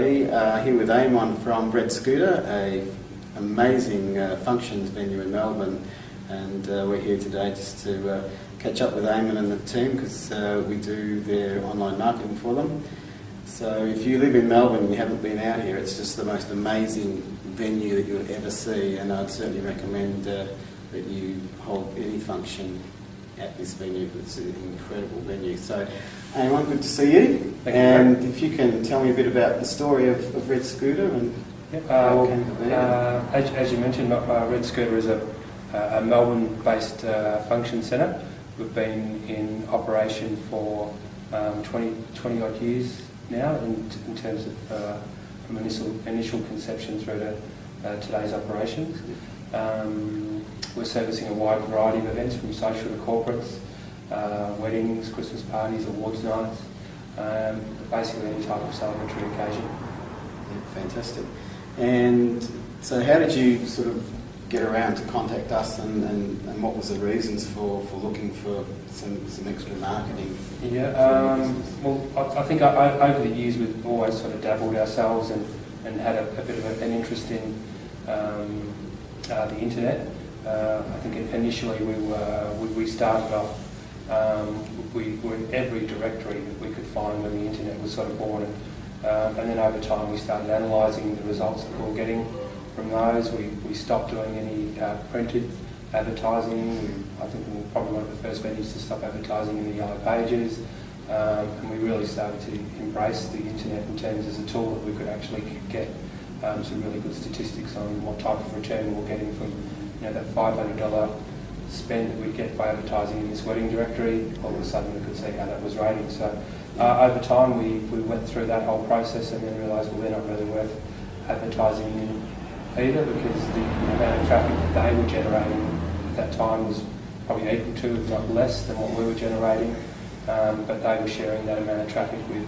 everybody. Here with Eammon from Red Scooter, a amazing functions venue in Melbourne, and we're here today just to catch up with Eammon and the team because we do their online marketing for them. So if you live in Melbourne and you haven't been out here, it's just the most amazing venue that you'll ever see, and I'd certainly recommend that you hold any function at this venue. It's an incredible venue. So, Eammon, good to see you. Thank you. And if you can tell me a bit about the story of Red Scooter and how it came to be. As you mentioned, Red Scooter is a Melbourne-based function centre. We've been in operation for 20 odd years now in terms of from initial conception through to today's operations. We're servicing a wide variety of events from social to corporates, weddings, Christmas parties, awards nights, basically any type of celebratory occasion. Yeah, fantastic. And so how did you sort of get around to contact us, and what was the reasons for looking for some extra marketing? Yeah, well, I think over the years we've always sort of dabbled ourselves and had a bit of an interest in the internet. I think initially we started off we were in every directory that we could find when the internet was sort of born, and then over time we started analysing the results that we were getting from those. We stopped doing any printed advertising. I think we were probably one of the first venues to stop advertising in the yellow pages, and we really started to embrace the internet in terms as a tool that we could actually get some really good statistics on what type of return we were getting from that $500 spend that we'd get by advertising in this wedding directory. All of a sudden we could see how that was rating. So over time we went through that whole process and then realised, well, they're not really worth advertising in either, because the amount of traffic that they were generating at that time was probably equal to, if not less, than what we were generating. But they were sharing that amount of traffic with,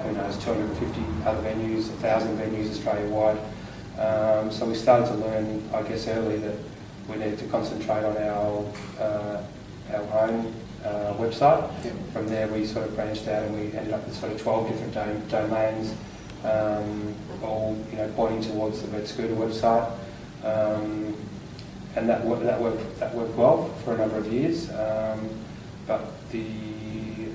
who knows, 250 other venues, 1,000 venues Australia-wide. So we started to learn, I guess, early that we needed to concentrate on our own website. Yep. From there we sort of branched out and we ended up with sort of 12 different domains, all pointing towards the Red Scooter website, and that worked well for a number of years.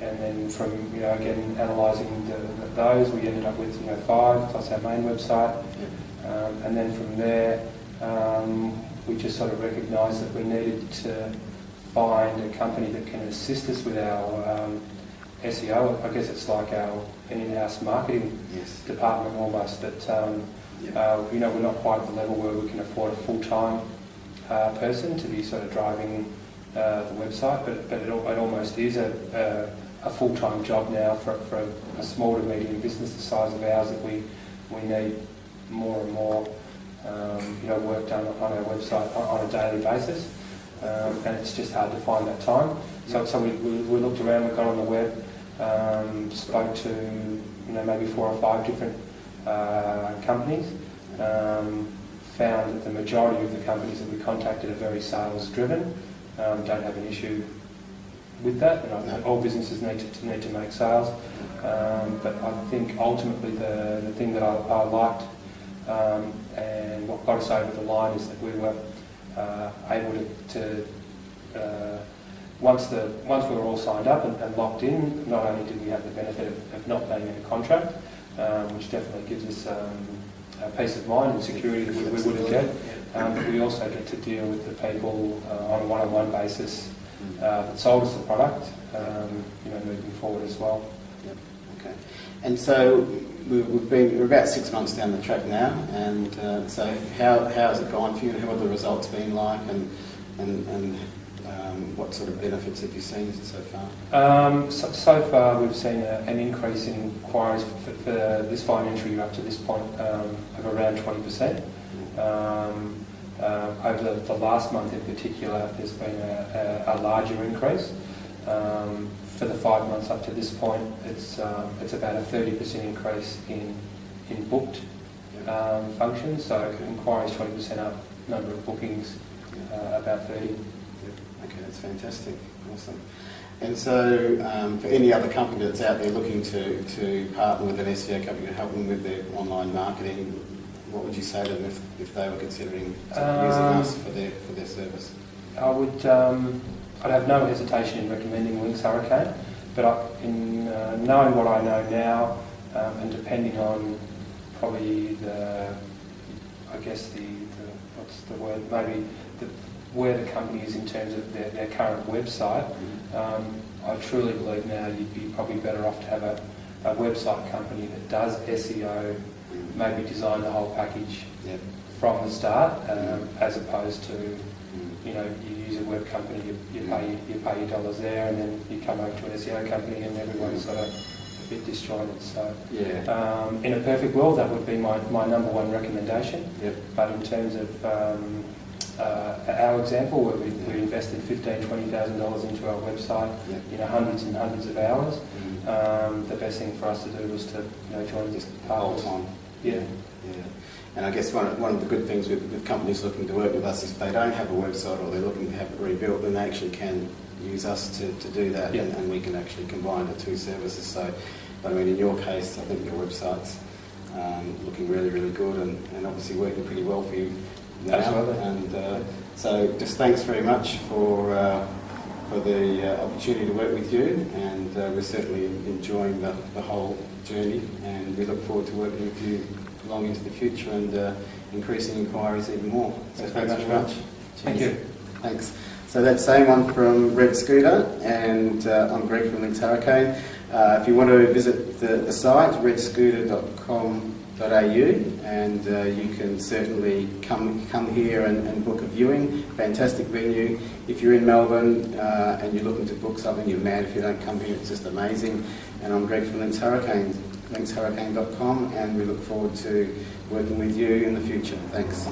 And then from again analysing those, we ended up with 5 plus our main website. Yep. And then from there, we just sort of recognised that we needed to find a company that can assist us with our SEO. I guess it's like our in-house marketing department almost. That we're not quite at the level where we can afford a full-time person to be sort of driving the website, but it almost is a full-time job now for a small to medium business the size of ours, that we need more and more work done on our website on a daily basis, and it's just hard to find that time. So we looked around, we got on the web, spoke to maybe 4 or 5 different companies, found that the majority of the companies that we contacted are very sales driven, don't have an issue with that. All businesses need to make sales, but I think ultimately the thing that I liked and what got us over the line is that we were able to once we were all signed up and locked in, not only did we have the benefit of not being in a contract, which definitely gives us a peace of mind and security that we wouldn't get, but we also get to deal with the people on a one-on-one basis that sold us the product, moving forward as well. Yep. Okay. And so we're about 6 months down the track now, and so how has it gone for you? How have the results been like, and what sort of benefits have you seen so far? So far we've seen an increase in inquiries for this financial year up to this point of around 20%. Over the last month in particular, there's been a larger increase. For the 5 months up to this point, it's about a 30% increase in booked functions. So inquiries 20% up, number of bookings about 30. Okay, that's fantastic. Awesome. And so, for any other company that's out there looking to partner with an SEO company to help them with their online marketing, what would you say to them if they were considering using us for their service? I'd have no hesitation in recommending Links Hurricane, but in knowing what I know now, and depending on probably what's the word, maybe where the company is in terms of their current website, I truly believe now you'd be probably better off to have a website company that does SEO, maybe design the whole package from the start, as opposed to, you use a web company, you pay your dollars there, and then you come over to an SEO company and everyone's sort of a bit disjointed. So in a perfect world, that would be my number one recommendation. But in terms of our example, where we invested $15,000-$20,000 into our website, hundreds and hundreds of hours, the best thing for us to do was to join this whole time. And I guess one of the good things with companies looking to work with us is if they don't have a website or they're looking to have it rebuilt, then they actually can use us to do that, and we can actually combine the two services. So, but I mean, in your case, I think your website's looking really, really good, and obviously working pretty well for you now. Absolutely. And so just thanks very much for the opportunity to work with you, and we're certainly enjoying the whole journey, and we look forward to working with you long into the future and increasing inquiries even more. So thanks very much. Thank you. Thanks. So that's Eammon from Red Scooter, and I'm Greg from Links Hurricane. If you want to visit the site, redscooter.com.au, and you can certainly come here and book a viewing. Fantastic venue. If you're in Melbourne and you're looking to book something, you're mad if you don't come here. It's just amazing. And I'm Greg from Links Hurricane, linkshurricane.com, and we look forward to working with you in the future. Thanks.